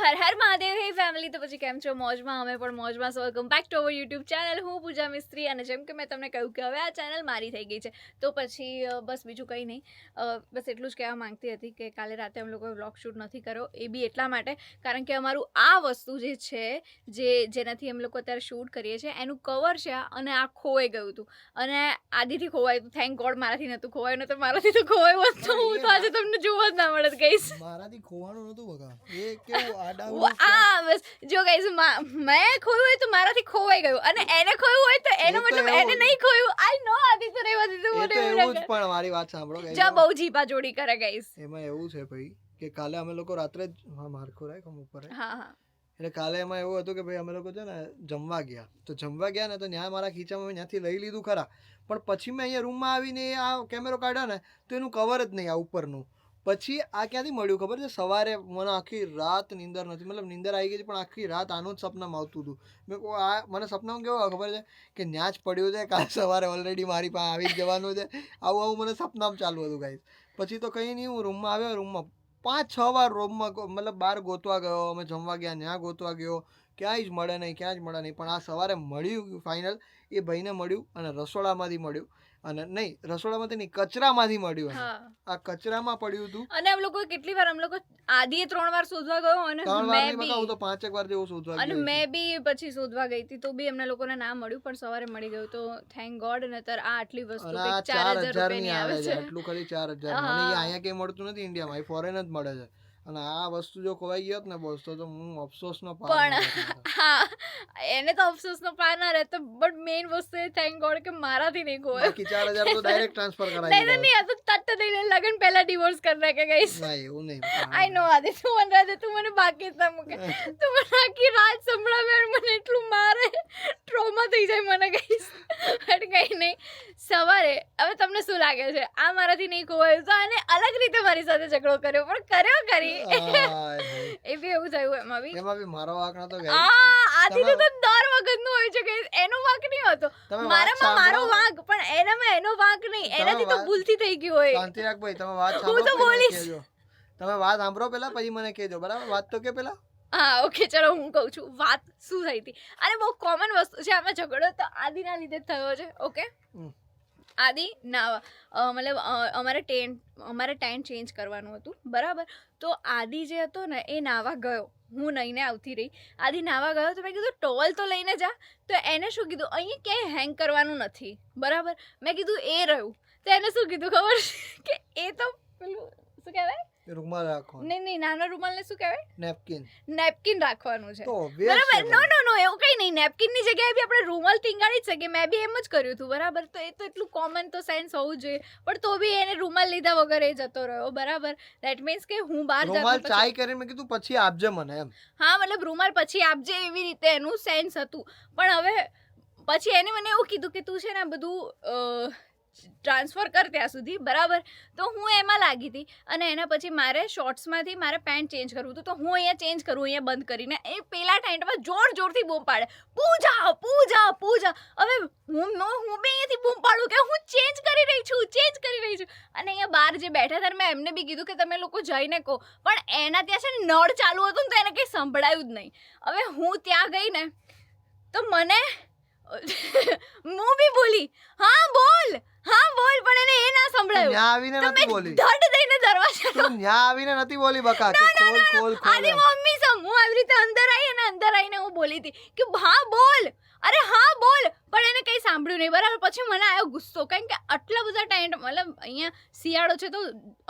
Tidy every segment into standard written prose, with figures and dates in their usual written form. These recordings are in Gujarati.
હર હર મહાદેવ. હે ફેમિલી, તો પછી કેમ છો? મોજમાં? અમે પણ મોજમાં. સો welcome back to our YouTube channel. હું પૂજા મિસ્ત્રી. અને જેમ કે મેં તમને કહ્યું કે હવે આ ચેનલ મારી થઈ ગઈ છે, તો પછી બસ બીજું કંઈ નહીં, બસ એટલું જ કહેવા માંગતી હતી કે કાલે રાતે અમે લોકોએ વ્લોગ શૂટ નથી કર્યો. એ બી એટલા માટે કારણ કે અમારું આ વસ્તુ જે છે, જેનાથી અમે લોકો અત્યારે શૂટ કરીએ છીએ, એનું કવર છે અને આ ખોવાઈ ગયું હતું. અને આદિથી ખોવાયું હતું. થેન્ક ગોડ મારાથી નહોતું ખોવાયું, નહોતું મારાથી તો ખોવાયું હોત તો હું તો આજે તમને જોવા જ ના મળત ગઈશ. મારાથી ખોવાનું નતું બકા. એ કેવું બસ જો ગાઈસ, મેં ખોયું હોય તો મારાથી ખોવાઈ ગયું, અને એને ખોયું હોય તો એનો મતલબ એને નહીં ખોયું. આઈ નો આદિ તો રહેવા દીધું મને એવું જ. પણ મારી વાત સાંભળો ગાઈસ, જા બહુ જીપા જોડી કરે ગાઈસ. એમાં એવું છે ભાઈ કે કાલે અમે લોકો રાત્રે મારખો રાખ હમ ઉપર હા હા, એટલે કાલે એમાં એવું હતું કે ભાઈ અમે લોકો છે ને જમવા ગયા, તો જમવા ગયા ને તો ત્યાં મારા ખીચામાં ત્યાંથી લઈ લીધું ખરા, પણ પછી મેં અહીંયા રૂમમાં આવીને આ કેમેરો કાઢ્યો ને તો એનું કવર જ નહીં આ ઉપરનું. પછી આ ક્યાંથી મળ્યું ખબર છે? સવારે મને આખી રાત નીંદર નથી, મતલબ નીંદર આવી ગઈ પણ આખી રાત આનું જ સપનામાં આવતું હતું. મેં કહું આ મને સપનામાં કેવું ખબર છે કે ન્યા જ પડ્યું છે, કાલે સવારે ઓલરેડી મારી પાસે આવી જ જવાનું છે. આવું મને સપનામાં ચાલુ હતું ગાઈસ. પછી તો કંઈ નહીં, હું રૂમમાં આવ્યો, રૂમમાં 5-6 વાર રૂમમાં મતલબ બહાર ગોતવા ગયો, અમે જમવા ગયા ત્યાં ગોતવા ગયો, ક્યાંય જ મળે નહીં, ક્યાંય જ મળે નહીં. પણ આ સવારે મળ્યું ફાઇનલ, એ ભાઈને મળ્યું અને રસોડામાંથી મળ્યું, અને નહીં રસોડામાંથી નહીં, કચરામાંથી મળ્યું. આ કચરામાં પડ્યું હતું. અને અમે લોકો કેટલી વાર, અમે લોકો આદિએ 3 વાર શોધવા ગયો, અને મેં બી તો 5 વાર જેવું શોધવા, અને મેં બી પછી શોધવા ગઈ હતી, તો બી એમને લોકોને ના મળ્યું, પણ સવારે મળી ગયું. તો થેન્ક ગોડ. નતર આ આટલી વસ્તુ 4000 રૂપિયાની આવે છે. એટલું ખરી 4000. મને અહીંયા કઈ મળતું નથી ઇન્ડિયામાં, ફોરેન જ મળે છે. અને આ વસ્તુ જો ખોવાઈ ગયો ને બોસ, તો હું અફસોસનો પાર. પણ હા, એને તો અફસોસનો પાર ના રહેતો, બટ મેઇન વસ્તુ એ થેન્ક ગોડ કે મારાથી નહીં ખોવાય. બાકી 4000 તો ડાયરેક્ટ ટ્રાન્સફર કરાવી દીધા. નહીં, આ તો તટ દઈને લગન પહેલા ડિવોર્સ કરી નાખે ગાઈસ. ના એવું નહીં. આઈ નો આદિ, તું મને રાતે તું મને બાકી જ ના મૂકે. તું મને આખી રાત સંભળાવે અને મને એટલું મારે, ટ્રોમા થઈ જાય મને ગાઈસ. બટ કંઈ નહીં, સવારે હવે તમને શું લાગે છે આ મારાથી નહીં ખોવાયું, તો આને અલગ રીતે મારી સાથે ઝઘડો કર્યો, પણ કર્યો કરી. એ બી એવું થયું. એમાં બી મારો વાંક નતો. આથી તો દર વખતનું હોય છે કે એનો વાંક નહીં હોતો, મારામાં મારો વાંક, પણ એનામાં એનો વાંક નહીં, એનાથી તો ભૂલથી થઈ ગયું હોય. શાંતિ રાખ ભાઈ, તમે વાત હું તો બોલીશ. તમે વાત સાંભળો પેલા, પછી મને કહેજો, બરાબર? વાત તો કે પેલા. હા ઓકે, ચલો હું કહું છું વાત શું થઈ હતી. અને બહુ કોમન વસ્તુ છે, આમાં ઝઘડો તો આદિના લીધે થયો છે. ઓકે, આદિ નાવા મતલબ અમારે ટાઈમ ચેન્જ કરવાનું હતું, બરાબર? તો આદિ જે હતો ને એ નાવા ગયો, હું નહીને આવતી રહી. આદિ નાવા ગયો તો મેં કીધું ટોવલ તો લઈને જા. તો એને શું કીધું, અહીંયા ક્યાંય હેંગ કરવાનું નથી, બરાબર? મેં કીધું એ રહ્યું. તો એને શું કીધું ખબર કે એ તો પેલું શું કહેવાય, રૂમાલ રાખવાનો. નહીં, નાનો રૂમાલને શું કહેવાય? નેપકિન રાખવાનું છે, બરાબર? નો એવું કંઈ નહીં, નેપકિનની જગ્યાએ બી આપણે રૂમાલ ટીંગાડી જ શકીએ. મેં બી એમ જ કર્યું હતું, બરાબર? તો એ તો એટલું કોમન તો સેન્સ હોવું જોઈએ, પણ તો બી એને રૂમાલ લીધા વગર એ જતો રહ્યો, બરાબર? દેટ મીન્સ કે હું બહાર રૂમાલ ચાય કરીને મેં કીધું પછી આપજે મને, એમ. હા, મતલબ રૂમાલ પછી આપજે, એવી રીતે એનું સેન્સ હતું. પણ હવે પછી એને મને એવું કીધું કે તું છે ને બધું ટ્રાન્સફર કર ત્યાં સુધી, બરાબર? તો હું એમાં લાગી હતી, અને એના પછી મારે શોર્ટ્સમાંથી મારે પેન્ટ ચેન્જ કરવું હતું, તો હું અહીંયા ચેન્જ કરું, અહીંયા બંધ કરીને. એ પેલા ટાઈમમાં જોરથી બૂમ પાડે, પૂજા પૂજા પૂજા. હવે હું બી અહીંયાથી બૂમ પાડું કે હું ચેન્જ કરી રહી છું. અને અહીંયા બહાર જે બેઠા હતા મેં એમને બી કીધું કે તમે લોકો જઈને કહો, પણ એના ત્યાં છે ને નળ ચાલુ હતું ને, તો એને કંઈ સંભળાયું જ નહીં. હવે હું ત્યાં ગઈ ને તો મને હું બી બોલી, હા બોલ, પણ એને એ ના સંભળાયું. ન્યા આવીને નથી બોલી, ધડ દઈને દરવાજા. તું ન્યા આવીને નથી બોલી બકા કે ખોલ. આની મમ્મી હું આવી રીતે અંદર આવીને હું બોલી હતી કે હા બોલ, અરે હા બોલ, પણ એને કંઈ સાંભળ્યું નહીં, બરાબર? પછી મને આવ્યો ગુસ્સો, કારણ કે આટલા બધા ટાઈમ, મતલબ અહીંયા શિયાળો છે તો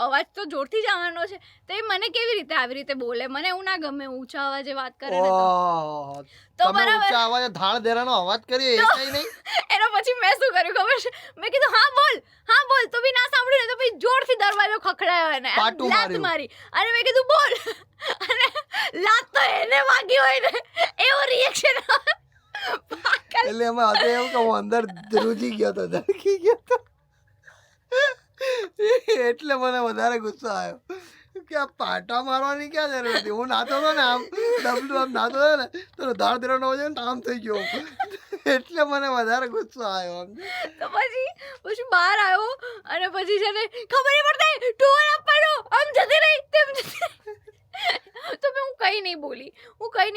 અવાજ તો જોરથી જ આવવાનો છે, તો એ મને કેવી રીતે આવી રીતે બોલે? મને એવું ના ગમે, ઊંચા અવાજે વાત કરે ને તો બરાબર. ઊંચા અવાજે ધાણ ધેરાનો અવાજ કરીએ એ કંઈ નહીં. એના પછી મેં શું કર્યું ખબર છે? મેં કીધું હા બોલ, તો બી ના સાંભળ્યું ને, તો પછી જોરથી દરવાજો ખખડાયો એને, લાત મારી, અને મેં કીધું બોલ, અને લાત તો એને વાગી હોય ને એવો રિએક્શન. એટલે એમાં હતું એવું કે હું અંદર ધ્રુજી ગયો હતો, ધડકી ગયો હતો, એટલે મને વધારે ગુસ્સો આવ્યો કે આ પાટા મારવાની ક્યાં જરૂર હતી. હું નાતો હતો ને, આમ નાતો હતો ને તો ધાર ધેરાનો અવાજ ને આમ થઈ ગયો, એટલે મને વધારે ગુસ્સો આવ્યો. તો પછી બહાર આવ્યો, અને પછી છે ને ખબર નહીં પડતી ટુવાલ આપવાનો, આમ જતી રહી તેમ જતી. તો હું કંઈ નહીં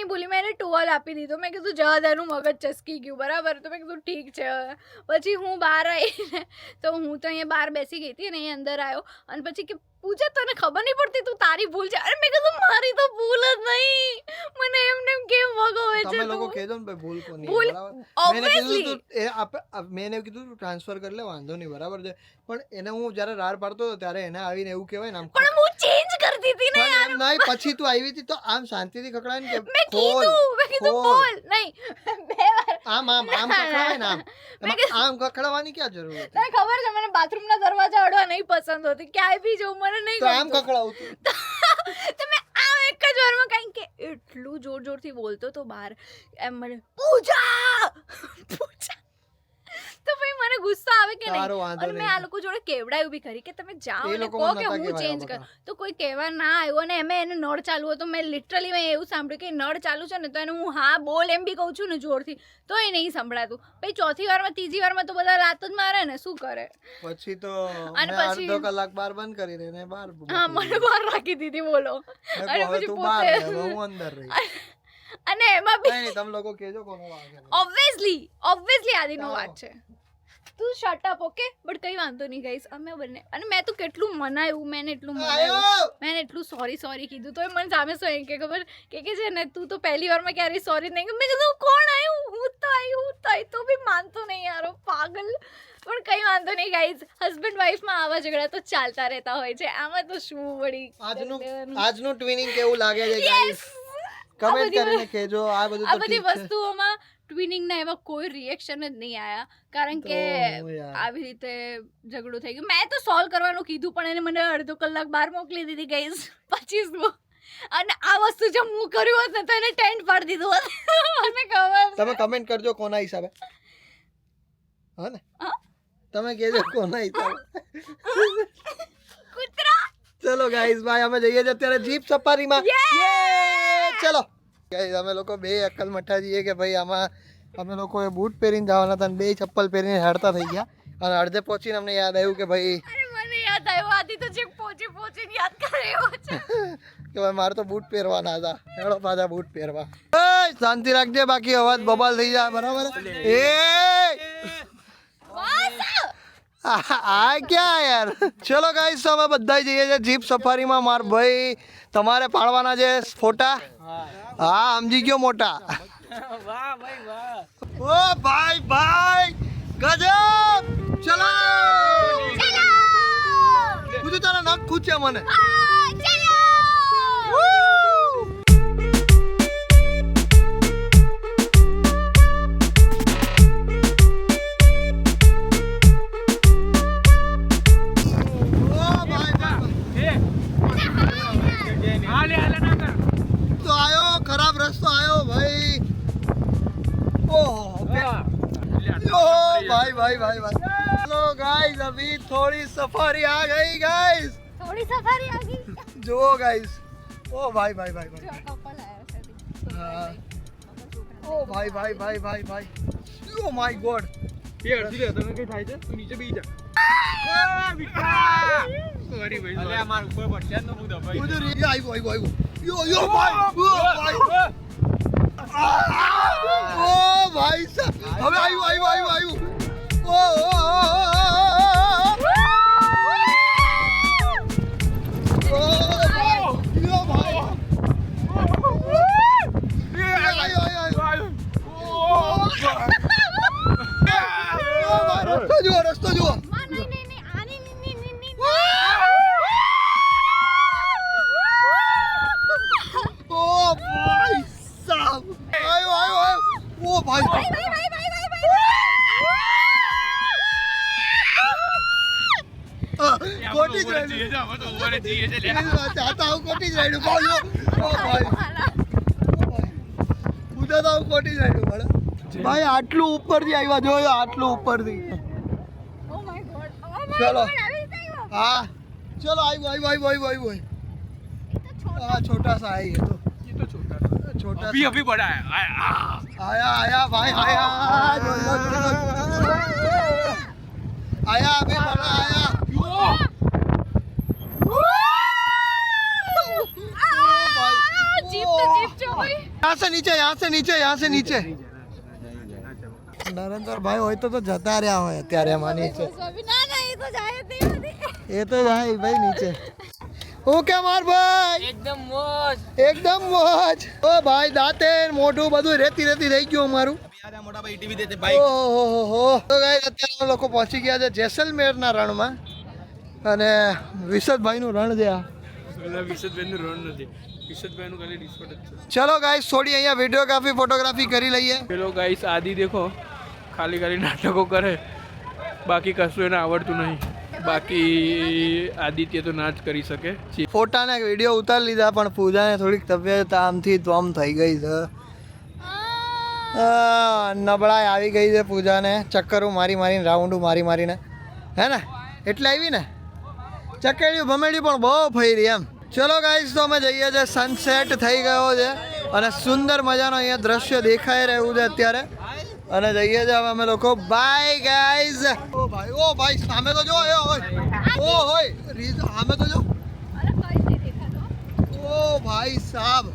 બોલી મેં એને ટુવાલ આપી દીધો મેં કીધું જવા દે એનું મગજ ચસકી ગયું બરાબર તો મેં કીધું ઠીક છે પછી હું બહાર આવીને તો હું તો અહીંયા બહાર બેસી ગઈ હતી અને અહીં અંદર આવ્યો અને પછી કે પૂજા તને ખબર નહીં પડતી તું તારી ભૂલ છે અરે મેં કીધું મારી તો ભૂલ જ નહીં મને એમને કેમ વગોવે છે તમે લોકો કહેજો ને ભાઈ ભૂલ કોની ભૂલ બરાબર મેં કીધું obviously મેં એને કીધું તું ટ્રાન્સફર કરી લે વાંધો નહીં બરાબર છે પણ એને હું જ્યારે રાડ પાડતો હતો ત્યારે એને આવીને એવું કહેવાય ને આમ પણ હું ચેન્જ કરતી હતી ને પણ એમ નહીં પછી તું આવી હતી તો આમ શાંતિથી ખકડાય ને કે મેં કીધું ખોલ. બોલ નહીં બે વાર આમ ખકડાય ને એમાં આમ ખકડાવવાની ક્યાં જરૂર હતી તને ખબર છે મને બાથરૂમના દરવાજા અડવા નહીં પસંદ હોતી ક્યાંય બી જવું મને નહીં તો આમ ખકડાવતું તો મેં આ એક જ વારમાં કારણ કે એટલું જોરથી બોલતો તો બહાર એમ મને પૂજા તો ભાઈ મને ગુસ્સો આવે કે તારો નહીં વાંધો અને મેં નહીં. આ લોકો જોડે કેવડાયું બી ખરી કે તમે જાઓ એ અને લોકો કહો મને કે નતા હું કહેવાય ચેન્જ આ કર બધા. તો કોઈ કહેવા ના આવ્યો અને એમે એને નળ ચાલુ હતો મેં લિટરલી મેં એવું સાંભળ્યું કે નળ ચાલુ છે ને તો એને હું હા બોલ એમ બી કહું છું ને જોરથી તો એ નહીં સંભળાતું પછી ચોથી વારમાં ત્રીજી વારમાં તો બધા લાત જ મારે ને શું કરે પછી તો અને મેં પછી- અડધો કલાક બાર બંધ કરી દે બહાર હા મને બહાર રાખી દીધી બોલો મેં અને કહ્યું, હવે પછી તું બહાર રહે, હવે પોતે હું અંદર રહી અને એમાં બી કઈ નહીં તમે લોકો કહેજો કોનો વાગે નહીં. ઓબ્વિયસલી આદિનો ચાલો. વાત છે તું શટ અપ ઓકે બટ કઈ વાંધો નહીં ગાઈસ અમે બંને અને મેં તો કેટલું મનાયું મેં એટલું મનાયું આયો! મેં એટલું સોરી કીધું તો મને સામે શું એમ કે ખબર કે છે ને તું તો પહેલી વારમાં ક્યારેય સોરી નહીં મેં કીધું કોણ આવ્યું હું તો આવી તો બી માનતો નહીં યારો પાગલ પણ કઈ વાંધો નહીં ગાઈઝ હસબન્ડ વાઈફમાં આવા ઝઘડા તો ચાલતા રહેતા હોય છે આમાં તો શું વળી આજનું ટ્વિનિંગ કેવું લાગે છે ગાઈસ કમેન્ટ કરીને કહેજો આ બધું આ તો બધી ઠીક છે વસ્તુઓમાં ટ્વિનિંગના એવા કોઈ રિએક્શન જ નહીં આયા કારણ કે તો યાર. આવી રીતે ઝઘડો થઈ ગયો મેં તો સોલ્વ કરવાનું કીધું પણ એને મને અડધો કલાક બહાર મોકલી દીધી ગાઈઝ પછી શું અને આ વસ્તુ જો હું કર્યું હોત ને તો એને ટેન્ટ પાડી દીધું હોત મને ખબર તમે કમેન્ટ કરજો કોના હિસાબે હા ને હા? તમે કહેજો કોના હિસાબે કૂતરા ચલો ગાઈસ ભાઈ અમે જઈએ છીએ અત્યારે જીપ સફારીમાં યે! ચલો ગાઈસ અમે લોકો બે અક્કલ મઠ્ઠા છીએ કે ભાઈ આમાં અમે લોકોએ બૂટ પહેરીને જવાના હતા અને બે ચપ્પલ પહેરીને હેડતા થઈ ગયા અને અડધે પહોંચીને અમને યાદ આવ્યું કે ભાઈ અરે મને યાદ આવ્યો આથી તો જે પહોંચીને યાદ કરે એવો છે કે ભાઈ મારે તો બૂટ પહેરવાના હતા હેડો પાછા બૂટ પહેરવા એય, શાંતિ રાખજે બાકી અવાજ બબાલ થઈ જાય બરાબર એ આ ક્યાં યાર ચલો ગાઈસ અમે બધા જઈએ છીએ જીપ સફારીમાં માર ભાઈ તમારે પાડવાના છે ફોટા હા સમજી ગયો મોટા ઓ ભાઈ ગજબ ચલો બધું તારા નખ ખૂચે મને तो आयो खराब रस्तो आयो भाई भाई चलो गाइस अभी थोड़ी सफारी आ गई गाइस થોડી સફારી આ ગઈ जो गाइस ओ भाई કપલ આવ્યો છે ओ भाई ओ माय गॉड उधर ये आइगो यो भाई ओ भाई साहब હવે આવ્યું રસ્તો જુઓ નહીં આની નહીં ઓ ભાઈ સાહેબ આયો ઓ ભાઈ કોટી જ રાયડું ચાહતા હું કોટી જ રાયડું બોલો ઓ ભાઈ ઉદા તો કોટી જ રાયડું મળે ભાઈ આટલું ઉપરથી આવ્યા જોયો આટલું ઉપરથી ઓ માય ગોડ ચલો हाँ चलो आई हाँ छोटा सा है ये तो छोटा अभी अभी बड़ा है आया भाई आया आया अभी बड़ा आया यहाँ से नीचे નરેન્દ્ર ભાઈ હોય તો જતા રહ્યા હોય અત્યારે એમાં નીચે એ તો જાય ભાઈ નીચે ઓકે માર ભાઈ એકદમ મોજ ઓ ભાઈ દાંતેન મોઢું બધું રેતી થઈ ગયું અમારું ઓહો તો ગાઈસ અત્યારે અમે લોકો પહોંચી ગયા છે જેસલમેરના રણમાં અને વિશદભાઈનું રણ છે આ વિશદભાઈનું રણ નથી વિશદભાઈનું ખાલી રિસોર્ટ જ છે ચલો ગાઈસ થોડી અહીંયા વિડીયોગ્રાફી ફોટોગ્રાફી કરી લઈએ ચલો ગાઈસ આદિ દેખો ખાલી નાટકો કરે બાકી કશું એને આવડતું નહીં બાકી આદિત્ય તો ના જ કરી શકે ફોટા ને વિડીયો ઉતારી લીધા પણ પૂજાને થોડીક તબિયત આમથી તો આમ થઈ ગઈ છે નબળાઈ આવી ગઈ છે પૂજાને ચક્કરો મારીને રાઉન્ડો મારીને હે ને એટલે આવી ને ચકેડ્યું ભમેડ્યું પણ બહુ ફરી એમ ચલો ગાઈસ તો અમે જઈએ છીએ સનસેટ થઈ ગયો છે અને સુંદર મજાનો અહીંયા દ્રશ્ય દેખાઈ રહ્યું છે અત્યારે અને જઈએ છીએ હવે અમે લોકો બાય ગાઈઝ ઓ ભાઈ સામે તો જો સામે તો જો ઓ ભાઈ સાહેબ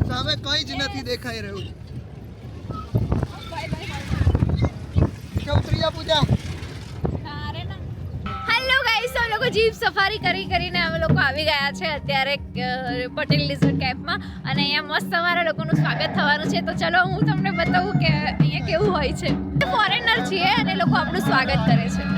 સામે કંઈ જ નથી દેખાઈ રહ્યું કેવત્રિયા પૂજા હેલો ગાઈસ અમે લોકો જીપ સફારી કરીને અમે લોકો આવી ગયા છે અત્યારે પટેલ રિઝોર્ટ કેમ્પમાં અને અહીંયા મસ્ત અમારા લોકોનું સ્વાગત થવાનું છે તો ચલો હું તમને બતાવું કે અહીંયા કેવું હોય છે ફોરેનર છીએ અને લોકો આપણું સ્વાગત કરે છે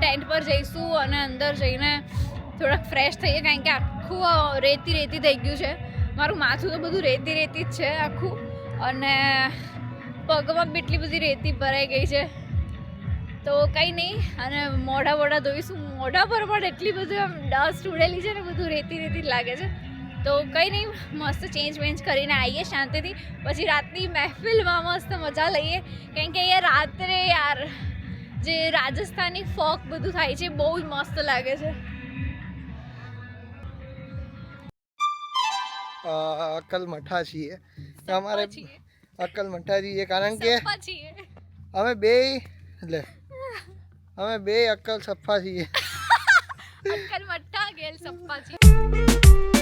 ટેન્ટ પર જઈશું અને અંદર જઈને થોડાક ફ્રેશ થઈએ કારણ કે આખું રેતી થઈ ગયું છે મારું માથું તો બધું રેતી જ છે આખું અને પગમાં બી એટલી બધી રેતી ભરાઈ ગઈ છે તો કંઈ નહીં અને મોઢા ધોઈશું મોઢા પર પણ એટલી બધી આમ ડસ્ટ ઉડેલી છે ને બધું રેતી જ લાગે છે તો કંઈ નહીં મસ્ત ચેન્જ કરીને આવીએ શાંતિથી પછી રાતની મહેફિલમાં મસ્ત મજા લઈએ કારણ કે અહીંયા રાત્રે યાર જે રાજસ્થાની ફોક બધું થાય છે બહુ જ મસ્ત લાગે છે અક્કલ મઠા છીએ અમારે અક્કલ મઠા છીએ કારણ કે અમે બે અક્કલ સફા છીએ અક્કલ મઠા ગેલ સફા છીએ